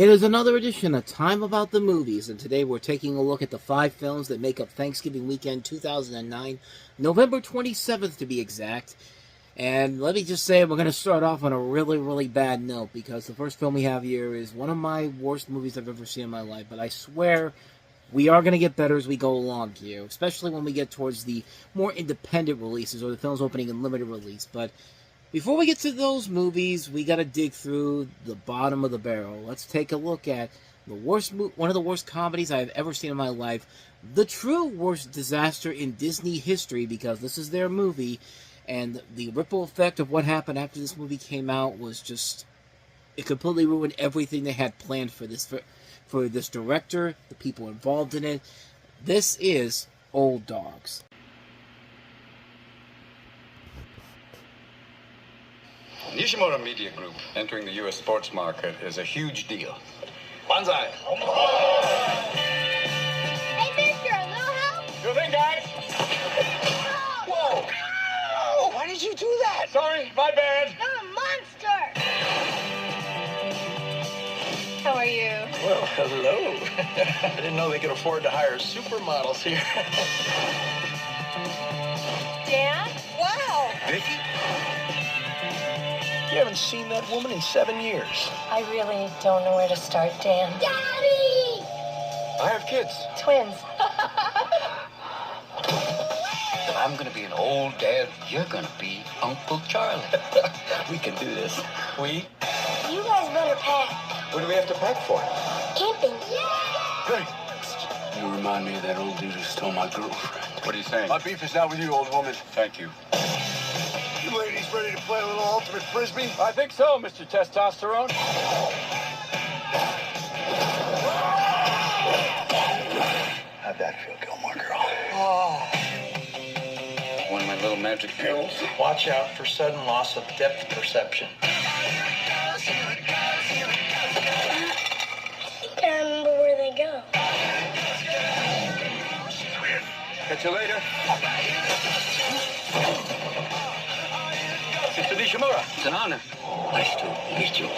It is another edition of Time About the Movies, and today we're taking a look at the 5 films that make up Thanksgiving weekend 2009, November 27th to be exact. And let me just say, we're going to start off on a really bad note, because the first film we have here is one of my worst movies I've ever seen in my life, but I swear we are going to get better as we go along here, especially when we get towards the more independent releases, or the films opening in limited release. But before we get to those movies, we got to dig through the bottom of the barrel. Let's take a look at one of the worst comedies I've ever seen in my life, the true worst disaster in Disney history, because this is their movie, and the ripple effect of what happened after this movie came out was just, it completely ruined everything they had planned for this director, the people involved in it. This is Old Dogs. Nishimura Media Group entering the U.S. sports market is a huge deal. Banzai! Hey, mister, a little help? Sure thing, guys! Whoa! Oh, why did you do that? Sorry, my bad. You're a monster! How are you? Well, hello. I didn't know they could afford to hire supermodels here. Dan? Wow! Vicky? You haven't seen that woman in 7 years. I really don't know where to start, Dan. Daddy! I have kids. Twins. I'm gonna be an old dad. You're gonna be Uncle Charlie. We can do this. We? You guys better pack. What do we have to pack for? Camping. Yeah! Good. You remind me of that old dude who stole my girlfriend. What are you saying? My beef is not with you, old woman. Thank you. You ladies ready to play a little ultimate frisbee? I think so, Mr. Testosterone. How'd that feel, Gilmore Girl? One of my little magic pills. Watch out for sudden loss of depth perception. I can't remember where they go. Catch you later. Mr. Nishimura. It's an honor. Nice to meet you.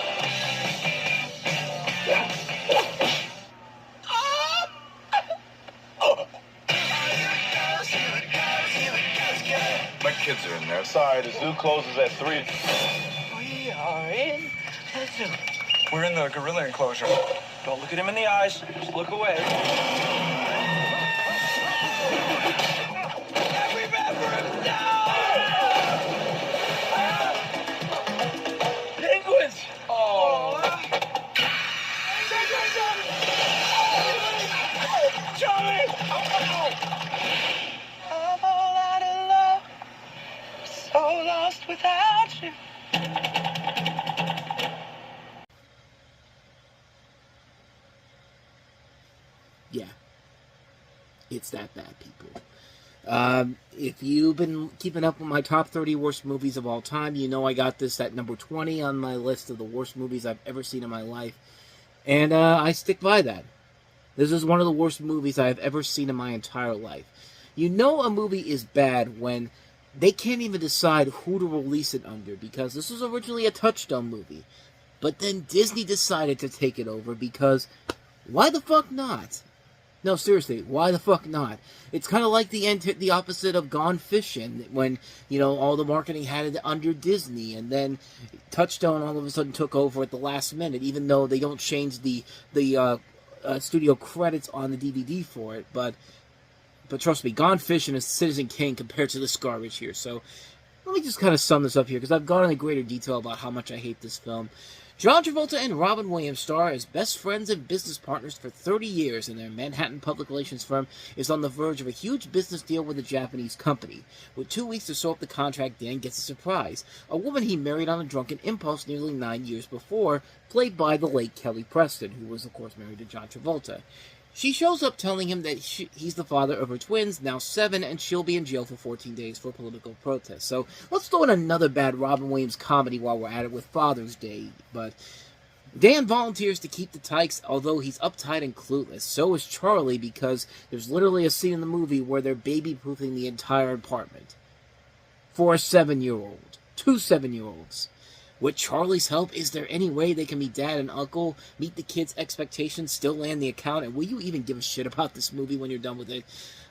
My kids are in there. Sorry, the zoo closes at 3. We are in the zoo. We're in the gorilla enclosure. Don't look at him in the eyes. Just look away. Penguins! Oh. Charlie! I'm all out of love. So lost without you. Yeah. It's that bad, people. If you've been keeping up with my top 30 worst movies of all time, you know I got this at number 20 on my list of the worst movies I've ever seen in my life. And I stick by that. This is one of the worst movies I have ever seen in my entire life. You know a movie is bad when they can't even decide who to release it under, because this was originally a Touchstone movie. But then Disney decided to take it over, because why the fuck not? No, seriously, why the fuck not? It's kind of like the opposite of Gone Fishing, when, you know, all the marketing had it under Disney, and then Touchstone all of a sudden took over at the last minute, even though they don't change the studio credits on the DVD for it. But trust me, Gone Fishing is Citizen Kane compared to this garbage here. So let me just kind of sum this up here, because I've gone into greater detail about how much I hate this film. John Travolta and Robin Williams star as best friends and business partners for 30 years, and their Manhattan public relations firm is on the verge of a huge business deal with a Japanese company. With 2 weeks to sew up the contract, Dan gets a surprise. A woman he married on a drunken impulse nearly 9 years before, played by the late Kelly Preston, who was, of course, married to John Travolta. She shows up telling him that he's the father of her twins, now 7, and she'll be in jail for 14 days for political protest. So let's throw in another bad Robin Williams comedy while we're at it with Father's Day. But Dan volunteers to keep the tykes, although he's uptight and clueless. So is Charlie, because there's literally a scene in the movie where they're baby-proofing the entire apartment. For a 7-year-old. 2 7-year-olds. With Charlie's help, is there any way they can be dad and uncle, meet the kids' expectations, still land the account, and will you even give a shit about this movie when you're done with it?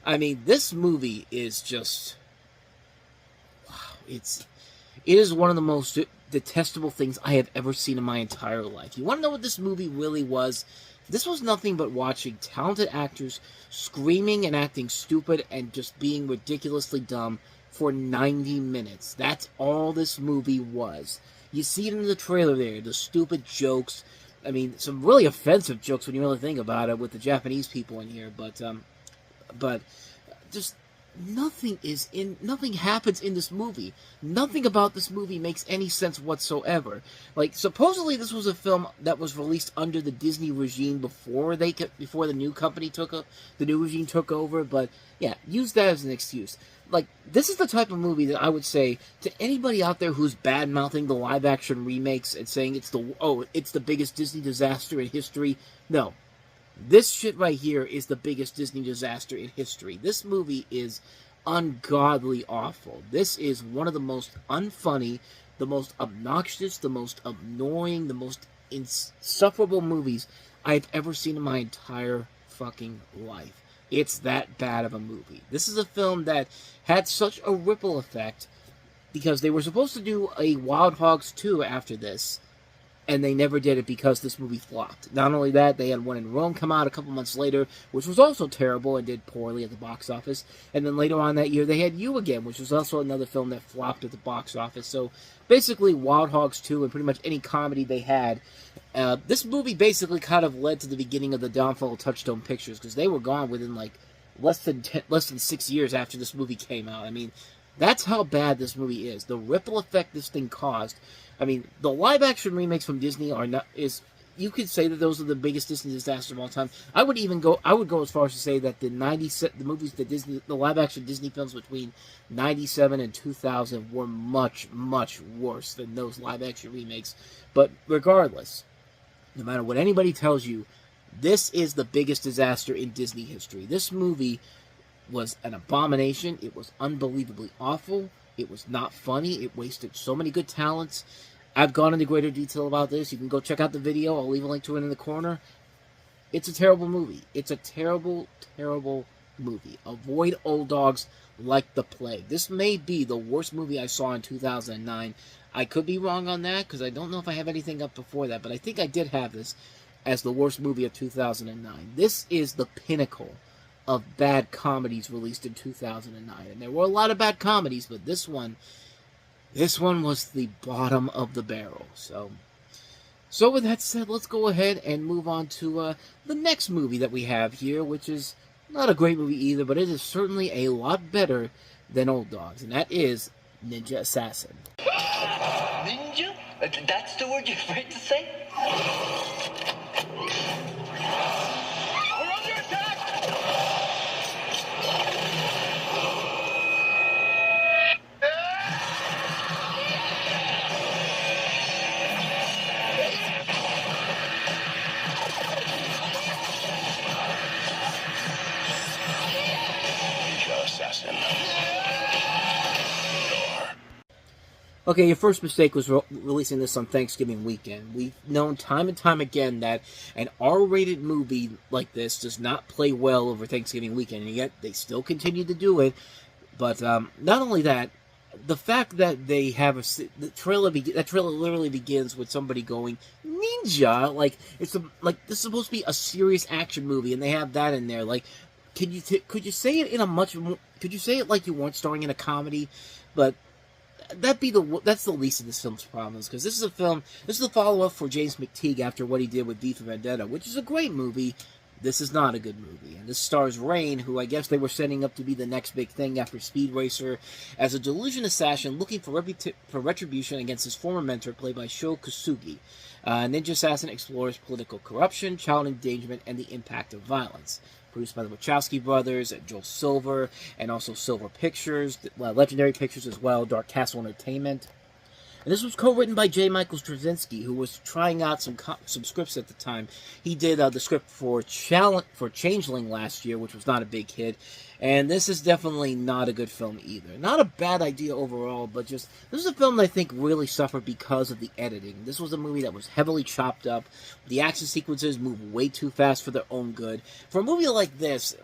I mean, this movie is just... wow, it is one of the most detestable things I have ever seen in my entire life. You want to know what this movie really was? This was nothing but watching talented actors screaming and acting stupid and just being ridiculously dumb for 90 minutes. That's all this movie was. You see it in the trailer there, the stupid jokes. I mean, some really offensive jokes when you really think about it with the Japanese people in here, but just nothing happens in this movie. Nothing about this movie makes any sense whatsoever. Like, supposedly this was a film that was released under the Disney regime before the new regime took over, but yeah, use that as an excuse. Like, this is the type of movie that I would say to anybody out there who's bad-mouthing the live-action remakes and saying it's the biggest Disney disaster in history. No. This shit right here is the biggest Disney disaster in history. This movie is ungodly awful. This is one of the most unfunny, the most obnoxious, the most annoying, the most insufferable movies I've ever seen in my entire fucking life. It's that bad of a movie. This is a film that had such a ripple effect because they were supposed to do a Wild Hogs 2 after this, and they never did it because this movie flopped. Not only that, they had one in Rome come out a couple months later, which was also terrible and did poorly at the box office. And then later on that year, they had You Again, which was also another film that flopped at the box office. So basically, Wild Hogs 2 and pretty much any comedy they had. This movie basically kind of led to the beginning of the downfall of Touchstone Pictures, because they were gone within like less than 6 years after this movie came out. I mean, that's how bad this movie is. The ripple effect this thing caused. I mean, the live-action remakes from Disney you could say that those are the biggest Disney disasters of all time. I would go as far as to say that the live-action Disney films between 97 and 2000 were much, much worse than those live-action remakes. But regardless, no matter what anybody tells you, this is the biggest disaster in Disney history. This movie was an abomination. It was unbelievably awful. It was not funny. It wasted so many good talents. I've gone into greater detail about this. You can go check out the video. I'll leave a link to it in the corner. It's a terrible movie. It's a terrible, terrible movie. Avoid Old Dogs like the plague. This may be the worst movie I saw in 2009. I could be wrong on that, because I don't know if I have anything up before that, but I think I did have this as the worst movie of 2009. This is the pinnacle of bad comedies released in 2009. And there were a lot of bad comedies, but this one was the bottom of the barrel. So with that said, let's go ahead and move on to the next movie that we have here, which is not a great movie either, but it is certainly a lot better than Old Dogs, and that is Ninja Assassin. Ninja? That's the word you're afraid to say? We're under attack! Ninja Assassin. Okay, your first mistake was releasing this on Thanksgiving weekend. We've known time and time again that an R-rated movie like this does not play well over Thanksgiving weekend, and yet they still continue to do it. But not only that, the fact that they have that trailer literally begins with somebody going ninja, like this is supposed to be a serious action movie, and they have that in there. Like, could you say it in a much more, could you say it like you weren't starring in a comedy? But that's the least of this film's problems, because this is a follow-up for James McTeague after what he did with V for Vendetta, which is a great movie. This is not a good movie, and this stars Rain, who I guess they were setting up to be the next big thing after Speed Racer, as a delusion assassin looking for retribution against his former mentor, played by Sho Kosugi. Ninja Assassin explores political corruption, child endangerment, and the impact of violence. Produced by the Wachowski brothers, Joel Silver, and also Silver Pictures, Legendary Pictures as well, Dark Castle Entertainment. And this was co-written by J. Michael Straczynski, who was trying out some scripts at the time. He did the script for Changeling last year, which was not a big hit. And this is definitely not a good film either. Not a bad idea overall, but just, this is a film that I think really suffered because of the editing. This was a movie that was heavily chopped up. The action sequences moved way too fast for their own good. For a movie like this,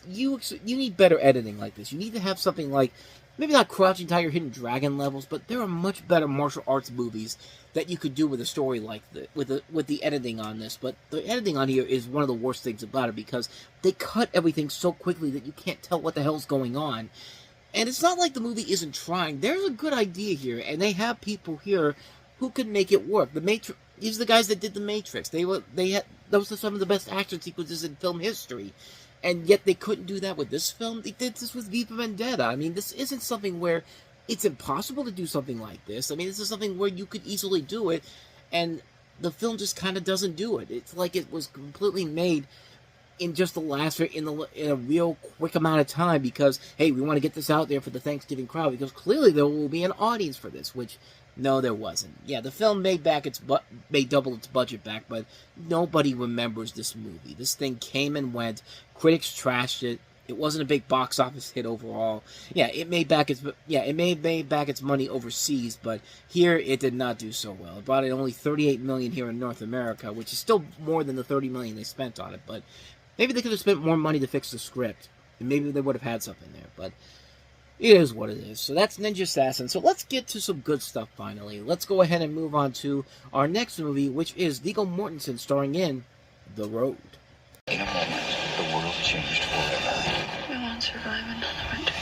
you need better editing like this. You need to have something like, maybe not Crouching Tiger, Hidden Dragon levels, but there are much better martial arts movies that you could do with a story like this, with the editing on this. But the editing on here is one of the worst things about it, because they cut everything so quickly that you can't tell what the hell's going on. And it's not like the movie isn't trying. There's a good idea here, and they have people here who can make it work. These are the guys that did The Matrix. Those are some of the best action sequences in film history. And yet they couldn't do that with this film. They did this with V for Vendetta. I mean, this isn't something where it's impossible to do something like this. I mean, this is something where you could easily do it, and the film just kind of doesn't do it. It's like it was completely made in just in a real quick amount of time, because, hey, we want to get this out there for the Thanksgiving crowd, because clearly there will be an audience for this, which, no, there wasn't. Yeah, the film made double its budget back, but nobody remembers this movie. This thing came and went. Critics trashed it. It wasn't a big box office hit overall. Yeah, it made back its money overseas, but here it did not do so well. It brought in only $38 million here in North America, which is still more than the $30 million they spent on it. But maybe they could have spent more money to fix the script, and maybe they would have had something there. But it is what it is. So that's Ninja Assassin. So let's get to some good stuff finally. Let's go ahead and move on to our next movie, which is Viggo Mortensen starring in The Road. In a moment, the world changed forever. We won't survive another winter.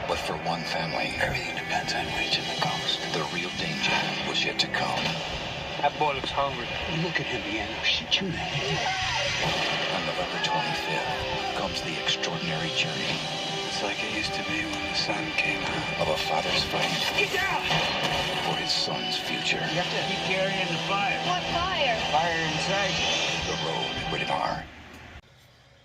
But for one family, everything depends on reaching the coast. The real danger was yet to come. That boy looks hungry. Look at him, man. I'll shoot you in the head. On November 25th comes the extraordinary journey. It's like it used to be when the sun came out. Of a father's fight. Get down! For his son's future. You have to keep carrying the fire. What fire? Fire inside. The Road, rated R.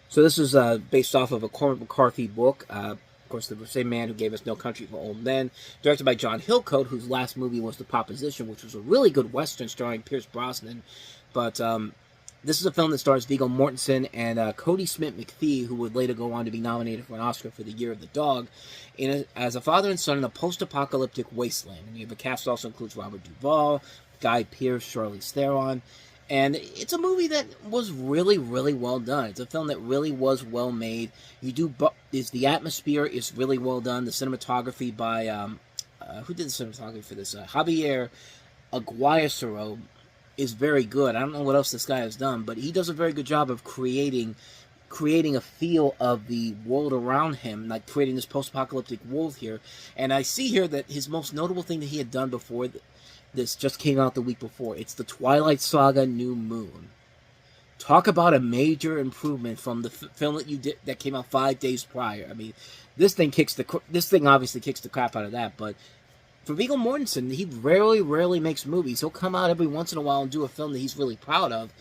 So this is based off of a Cormac McCarthy book. Of course, the same man who gave us No Country for Old Men. Directed by John Hillcoat, whose last movie was The Proposition, which was a really good Western starring Pierce Brosnan. But this is a film that stars Viggo Mortensen and Cody Smith-McPhee, who would later go on to be nominated for an Oscar for The Year of the Dog, as a father and son in a post-apocalyptic wasteland. And the cast also includes Robert Duvall, Guy Pearce, Charlize Theron. And it's a movie that was really, really well done. It's a film that really was well made. The atmosphere is really well done. The cinematography by who did the cinematography for this? Javier Aguirre is very good. I don't know what else this guy has done, but he does a very good job of creating a feel of the world around him, like creating this post-apocalyptic world here. And I see here that his most notable thing that he had done before this just came out the week before. It's the Twilight Saga: New Moon. Talk about a major improvement from the film that came out 5 days prior. I mean, this thing obviously kicks the crap out of that. But for Viggo Mortensen, he rarely makes movies. He'll come out every once in a while and do a film that he's really proud of.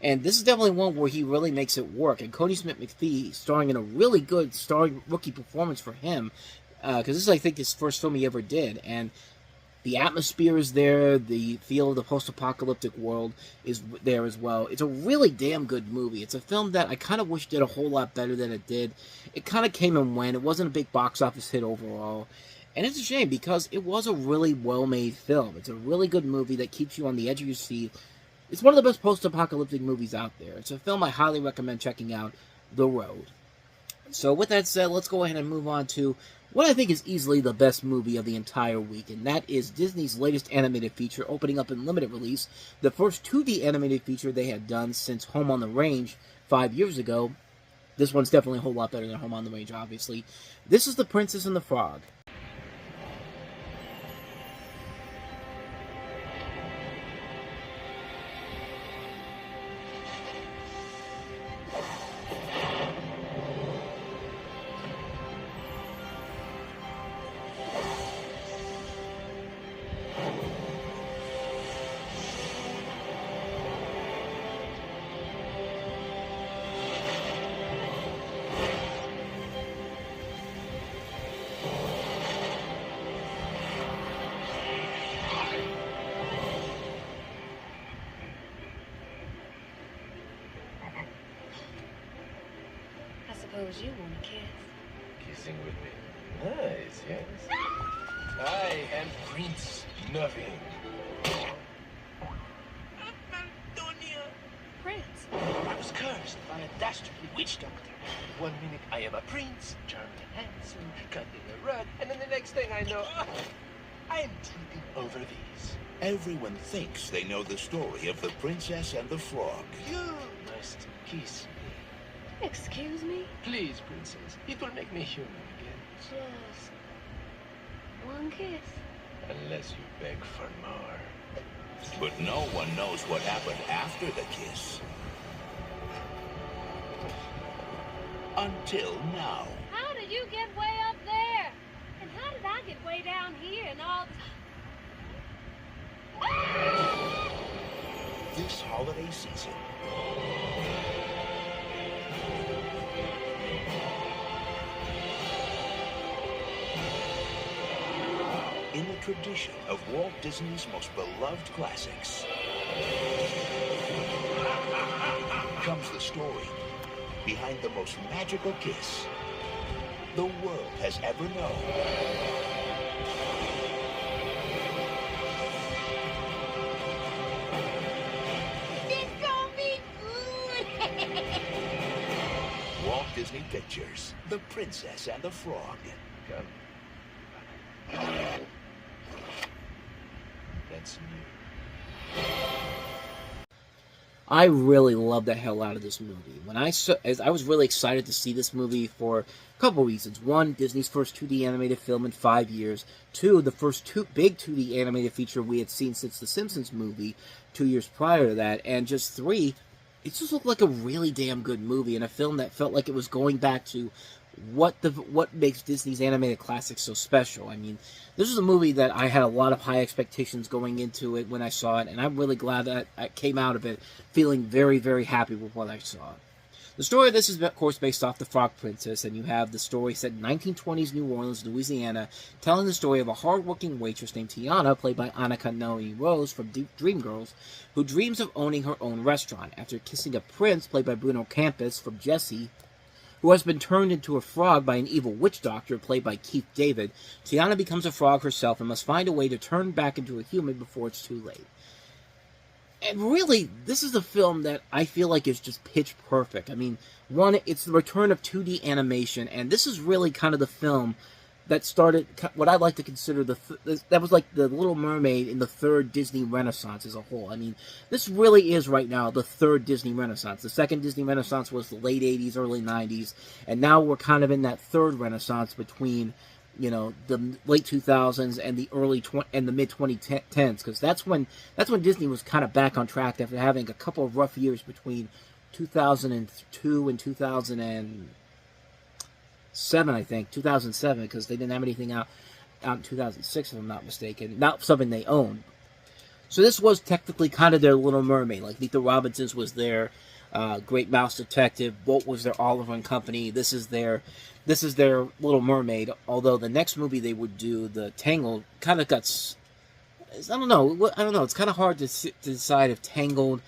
And this is definitely one where he really makes it work. And Cody Smith-McPhee starring in a really good starring rookie performance for him, because this is, I think, his first film he ever did. And the atmosphere is there. The feel of the post-apocalyptic world is there as well. It's a really damn good movie. It's a film that I kind of wish did a whole lot better than it did. It kind of came and went. It wasn't a big box office hit overall. And it's a shame, because it was a really well-made film. It's a really good movie that keeps you on the edge of your seat. It's one of the best post-apocalyptic movies out there. It's a film I highly recommend checking out, The Road. So with that said, let's go ahead and move on to what I think is easily the best movie of the entire week, and that is Disney's latest animated feature, opening up in limited release. The first 2D animated feature they had done since Home on the Range 5 years ago. This one's definitely a whole lot better than Home on the Range, obviously. This is The Princess and the Frog. suppose you want to kiss. Kissing with me. Nice, yes. I am Prince Nothing. Prince. I was cursed by a dastardly witch doctor. One minute I am a prince, charming and handsome, cuddling a rug, and then the next thing I know, I am tripping over these. Everyone thinks they know the story of the princess and the frog. You must kiss me. Excuse me? Please, princess. It will make me human again. Just one kiss. Unless you beg for more. But no one knows what happened after the kiss. Until now. How did you get way up there? And how did I get way down here and all This holiday season. In the tradition of Walt Disney's most beloved classics comes the story behind the most magical kiss the world has ever known. This gonna be good. Walt Disney Pictures, The Princess and the Frog. Come. That's new. I really love the hell out of this movie. I was really excited to see this movie for a couple reasons. One, Disney's first 2D animated film in 5 years. Two, the first big 2D animated feature we had seen since the Simpsons movie 2 years prior to that. And just three, it just looked like a really damn good movie and a film that felt like it was going back to what makes Disney's animated classics so special. I mean, this is a movie that I had a lot of high expectations going into it when I saw it, and I'm really glad that I came out of it feeling very, very happy with what I saw. The story of this is, of course, based off The Frog Princess, and you have the story set in 1920s New Orleans, Louisiana, telling the story of a hard-working waitress named Tiana, played by Annika Noe Rose from Dreamgirls, who dreams of owning her own restaurant. After kissing a prince, played by Bruno Campos from Jessie, who has been turned into a frog by an evil witch doctor, played by Keith David, Tiana becomes a frog herself and must find a way to turn back into a human before it's too late. And really, this is a film that I feel like is just pitch perfect. I mean, one, it's the return of 2D animation, and this is really kind of the film that started what I like to consider that was like the Little Mermaid in the third Disney Renaissance as a whole. I mean, this really is right now the third Disney Renaissance. The second Disney Renaissance was the late 80s, early 90s, and now we're kind of in that third Renaissance between, you know, the late 2000s and the mid 2010s, because that's when Disney was kind of back on track after having a couple of rough years between 2002 and 2007, I think, 2007, because they didn't have anything out in 2006, if I'm not mistaken. Not something they owned. So this was technically kind of their Little Mermaid. Like, Lita Robinson's was their Great Mouse Detective. Bolt was their Oliver and Company. This is their Little Mermaid. Although the next movie they would do, the Tangled, kind of got... I don't know. It's kind of hard to decide if Tangled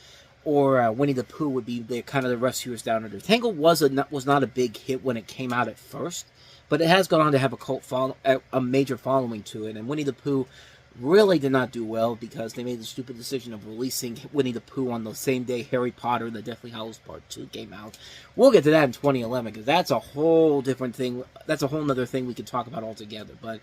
or Winnie the Pooh would be the kind of the rescuers down under. Tangled was not a big hit when it came out at first, but it has gone on to have a major following to it. And Winnie the Pooh really did not do well because they made the stupid decision of releasing Winnie the Pooh on the same day Harry Potter and the Deathly Hallows Part 2 came out. We'll get to that in 2011 because that's a whole different thing. That's a whole other thing we could talk about altogether. But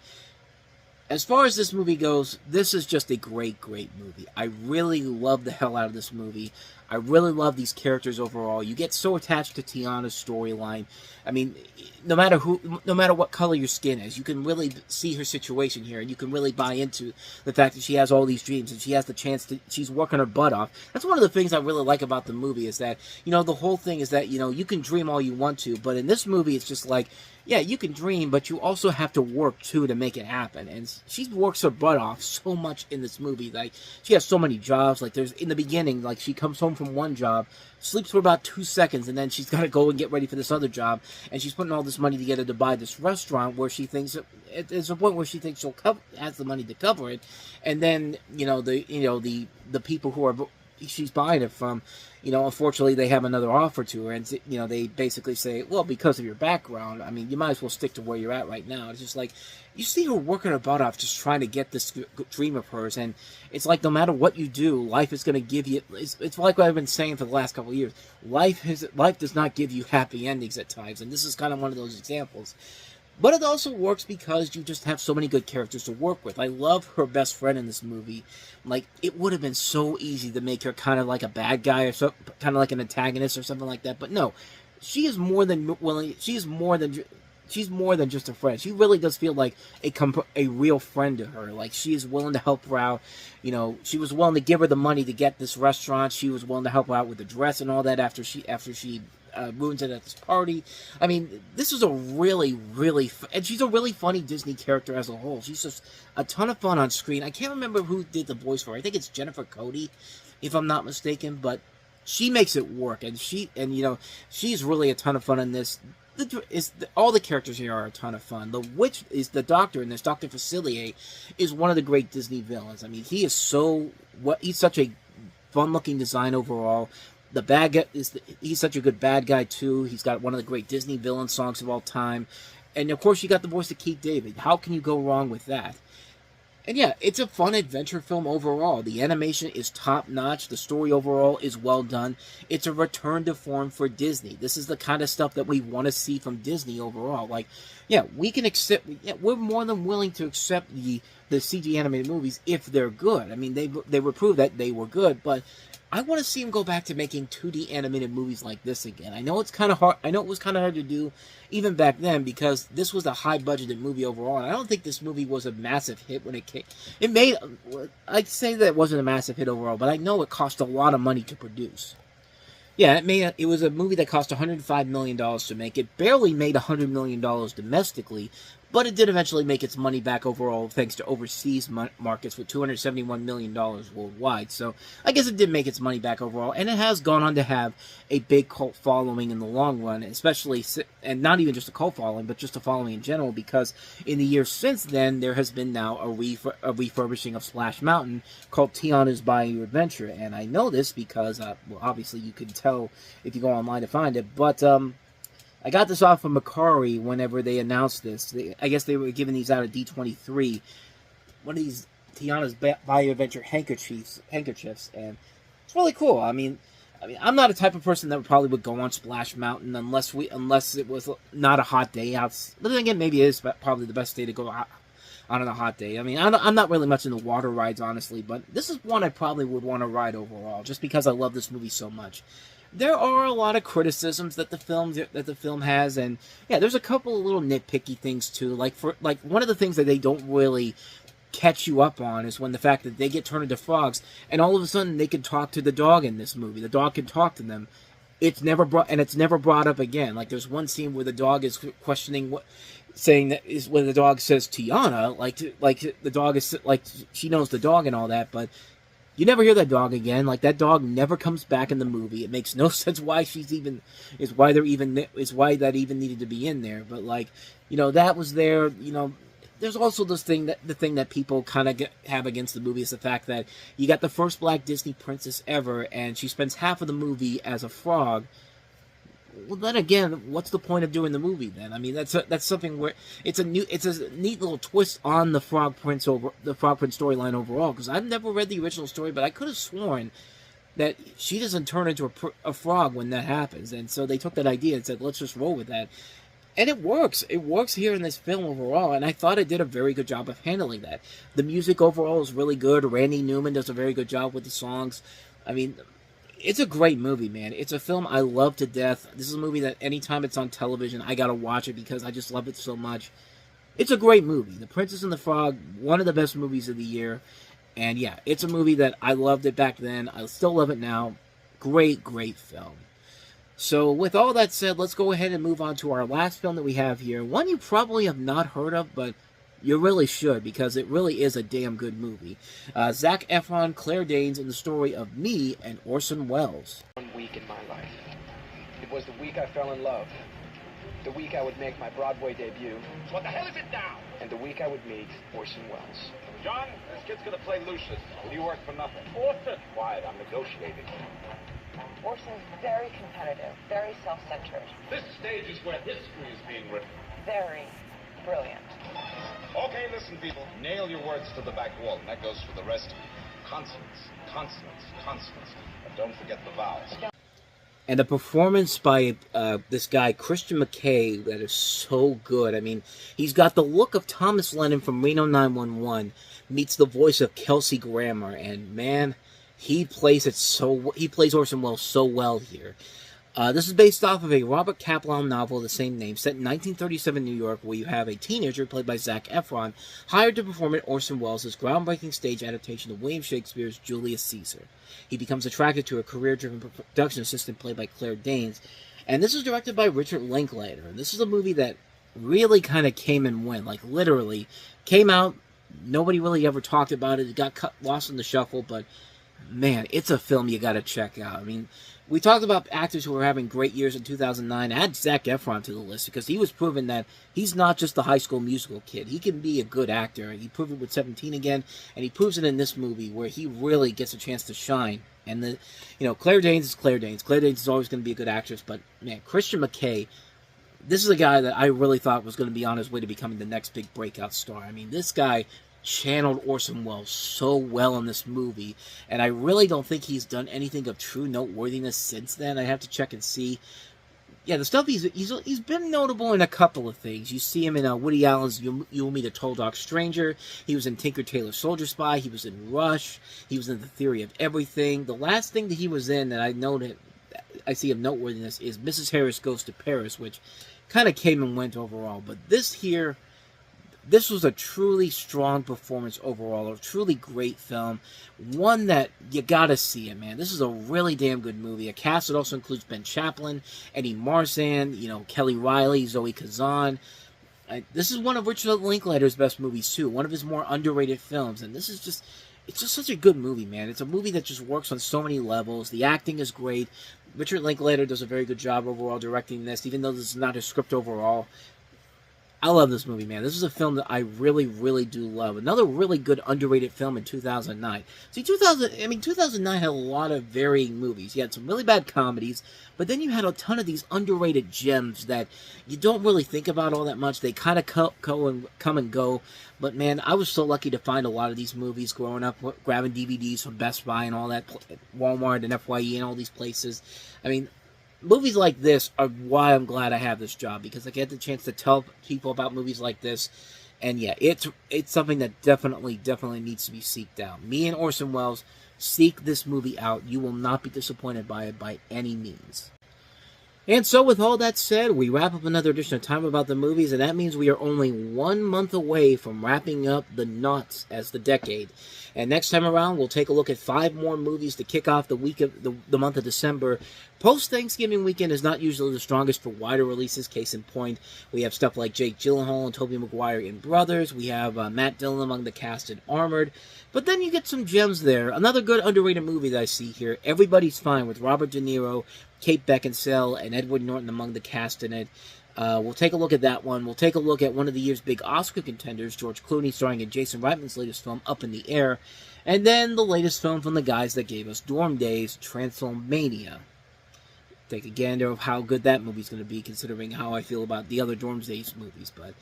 as far as this movie goes, this is just a great, great movie. I really love the hell out of this movie. I really love these characters overall. You get so attached to Tiana's storyline. I mean, no matter what color your skin is, you can really see her situation here, and you can really buy into the fact that she has all these dreams, and she has the chance to, she's working her butt off. That's one of the things I really like about the movie, is that, you know, the whole thing is that, you know, you can dream all you want to, but in this movie, it's just like, yeah, you can dream, but you also have to work, too, to make it happen. And she works her butt off so much in this movie. Like, she has so many jobs. Like, there's, in the beginning, like, she comes home from one job, sleeps for about 2 seconds, and then she's got to go and get ready for this other job. And she's putting all this money together to buy this restaurant where she thinks, there's a point where she thinks has the money to cover it. And then, the people who are she's buying it from. Unfortunately, they have another offer to her, and they basically say, well, because of your background, I mean, you might as well stick to where you're at right now. It's just like you see her working her butt off, just trying to get this dream of hers, and it's like no matter what you do, life is going to give you. It's like what I've been saying for the last couple of years. Life does not give you happy endings at times, and this is kind of one of those examples. But it also works because you just have so many good characters to work with. I love her best friend in this movie. Like, it would have been so easy to make her kind of like a bad guy or so, kind of like an antagonist or something like that. But no, she is more than willing. She's more than just a friend. She really does feel like a real friend to her. Like, she is willing to help her out. She was willing to give her the money to get this restaurant. She was willing to help her out with the dress and all that after she ruins it at this party. I mean, this is a really, really... And she's a really funny Disney character as a whole. She's just a ton of fun on screen. I can't remember who did the voice for her. I think it's Jennifer Cody, if I'm not mistaken. But she makes it work. And she's really a ton of fun in this. All the characters here are a ton of fun. The witch is the doctor in this. Dr. Facilier is one of the great Disney villains. I mean, he's such a fun-looking design overall. The bad guy he's such a good bad guy too. He's got one of the great Disney villain songs of all time, and of course you got the voice of Keith David. How can you go wrong with that? And yeah, it's a fun adventure film overall. The animation is top notch. The story overall is well done. It's a return to form for Disney. This is the kind of stuff that we want to see from Disney overall. Like, yeah, we can accept. Yeah, we're more than willing to accept the CG animated movies if they're good. I mean, they would prove that they were good, but I want to see him go back to making 2D animated movies like this again. I know it's kind of hard. I know it was kind of hard to do even back then because this was a high-budgeted movie overall. And I don't think this movie was a massive hit when it came. I'd say that it wasn't a massive hit overall, but I know it cost a lot of money to produce. Yeah, it was a movie that cost $105 million to make. It barely made $100 million domestically, but it did eventually make its money back overall thanks to overseas markets with $271 million worldwide. So I guess it did make its money back overall, and it has gone on to have a big cult following in the long run, especially, and not even just a cult following, but just a following in general, because in the years since then, there has been now a refurbishing of Splash Mountain called Tiana's Bayou Adventure, and I know this because, well, obviously you can tell if you go online to find it, but, I got this off of Macari whenever they announced this. I guess they were giving these out at D23. One of these Tiana's Bayou Adventure handkerchiefs, and it's really cool. I mean, I'm not a type of person that probably would go on Splash Mountain unless it was not a hot day out. But then again, maybe it is probably the best day to go out on a hot day. I mean, I'm not really much into water rides, honestly, but this is one I probably would want to ride overall, just because I love this movie so much. There are a lot of criticisms that the film has, and yeah, there's a couple of little nitpicky things too. Like one of the things that they don't really catch you up on is when the fact that they get turned into frogs, and all of a sudden they can talk to the dog in this movie. The dog can talk to them. It's never brought up again. Like there's one scene where the dog is questioning saying that is when the dog says Tiana, like the dog is like she knows the dog and all that, but you never hear that dog again. Like that dog never comes back in the movie. It makes no sense why why that even needed to be in there. But like, that was there. There's also the thing that people kind of have against the movie is the fact that you got the first black Disney princess ever, and she spends half of the movie as a frog. Well, then again, what's the point of doing the movie then? I mean, that's something where it's a neat little twist on the Frog Prince storyline overall. Because I've never read the original story, but I could have sworn that she doesn't turn into a frog when that happens, and so they took that idea and said, let's just roll with that. And it works. It works here in this film overall, and I thought it did a very good job of handling that. The music overall is really good. Randy Newman does a very good job with the songs. I mean, it's a great movie, man. It's a film I love to death. This is a movie that anytime it's on television, I gotta watch it because I just love it so much. It's a great movie. The Princess and the Frog, one of the best movies of the year. And yeah, it's a movie that I loved it back then. I still love it now. Great, great film. So with all that said, let's go ahead and move on to our last film that we have here. One you probably have not heard of, but you really should, because it really is a damn good movie. Zac Efron, Claire Danes, in the story of Me and Orson Welles. One week in my life. It was the week I fell in love. The week I would make my Broadway debut. What the hell is it now? And the week I would meet Orson Welles. John, this kid's gonna play Lucius. Will you work for nothing? Orson! Quiet, I'm negotiating. Orson's very competitive, very self-centered, This stage is where history is being written. very brilliant. Okay, listen, people. Nail your words to the back wall, and that goes for the rest of you. Consonants, consonants, consonants. And don't forget the vowels. And the performance by this guy, Christian McKay, that is so good. I mean, he's got the look of Thomas Lennon from Reno 911, meets the voice of Kelsey Grammer, and man, he plays Orson Welles so well here. This is based off of a Robert Kaplan novel of the same name, set in 1937 New York, where you have a teenager played by Zac Efron, hired to perform in Orson Welles' groundbreaking stage adaptation of William Shakespeare's Julius Caesar. He becomes attracted to a career-driven production assistant played by Claire Danes, and this is directed by Richard Linklater. And this is a movie that really kind of came and went, like literally came out, nobody really ever talked about it, it got lost in the shuffle, but man, it's a film you gotta check out. I mean, we talked about actors who were having great years in 2009. Add Zac Efron to the list because he was proven that he's not just the High School Musical kid. He can be a good actor. He proved it with 17 again, and he proves it in this movie where he really gets a chance to shine. And Claire Danes is Claire Danes. Claire Danes is always going to be a good actress, but man, Christian McKay, this is a guy that I really thought was going to be on his way to becoming the next big breakout star. I mean, this guy channeled Orson Welles so well in this movie, and I really don't think he's done anything of true noteworthiness since then. I have to check and see. Yeah, the stuff he's been notable in a couple of things. You see him in Woody Allen's You and Me, the Tall Dark Stranger. He was in Tinker Tailor Soldier Spy. He was in Rush. He was in The Theory of Everything. The last thing that he was in that I see of noteworthiness is Mrs. Harris Goes to Paris, which kind of came and went overall. But this was a truly strong performance overall, a truly great film, one that you gotta see it, man. This is a really damn good movie. A cast that also includes Ben Chaplin, Eddie Marsan, Kelly Riley, Zoe Kazan. This is one of Richard Linklater's best movies too, one of his more underrated films, and it's just such a good movie, man. It's a movie that just works on so many levels. The acting is great. Richard Linklater does a very good job overall directing this, even though this is not his script overall. I love this movie, man. This is a film that I really, really do love. Another really good underrated film in 2009. See, 2009 had a lot of varying movies. You had some really bad comedies, but then you had a ton of these underrated gems that you don't really think about all that much. They kind of come and go. But man, I was so lucky to find a lot of these movies growing up, grabbing DVDs from Best Buy and all that, Walmart and FYE and all these places. I mean, movies like this are why I'm glad I have this job, because I get the chance to tell people about movies like this. And yeah, it's something that definitely needs to be seeked out. Me and Orson Welles, seek this movie out. You will not be disappointed by it by any means. And so with all that said, we wrap up another edition of Time About the Movies, and that means we are only 1 month away from wrapping up the Knots as the decade. And next time around, we'll take a look at 5 more movies to kick off the week of the month of December. Post-Thanksgiving weekend is not usually the strongest for wider releases. Case in point, we have stuff like Jake Gyllenhaal and Tobey Maguire in Brothers. We have Matt Dillon among the cast in Armored. But then you get some gems there. Another good underrated movie that I see here, Everybody's Fine, with Robert De Niro, Kate Beckinsale, and Edward Norton among the cast in it. We'll take a look at that one. We'll take a look at one of the year's big Oscar contenders, George Clooney, starring in Jason Reitman's latest film, Up in the Air. And then the latest film from the guys that gave us Dorm Days, Transylvania. Take a gander of how good that movie's going to be, considering how I feel about the other Dorm Days movies. But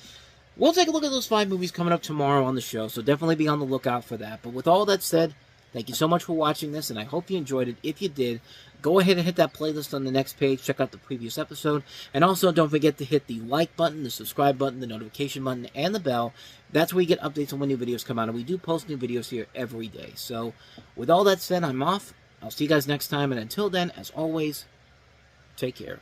we'll take a look at those 5 movies coming up tomorrow on the show, so definitely be on the lookout for that. But with all that said, thank you so much for watching this, and I hope you enjoyed it. If you did, go ahead and hit that playlist on the next page. Check out the previous episode. And also, don't forget to hit the like button, the subscribe button, the notification button, and the bell. That's where you get updates on when new videos come out. And we do post new videos here every day. So, with all that said, I'm off. I'll see you guys next time. And until then, as always, take care.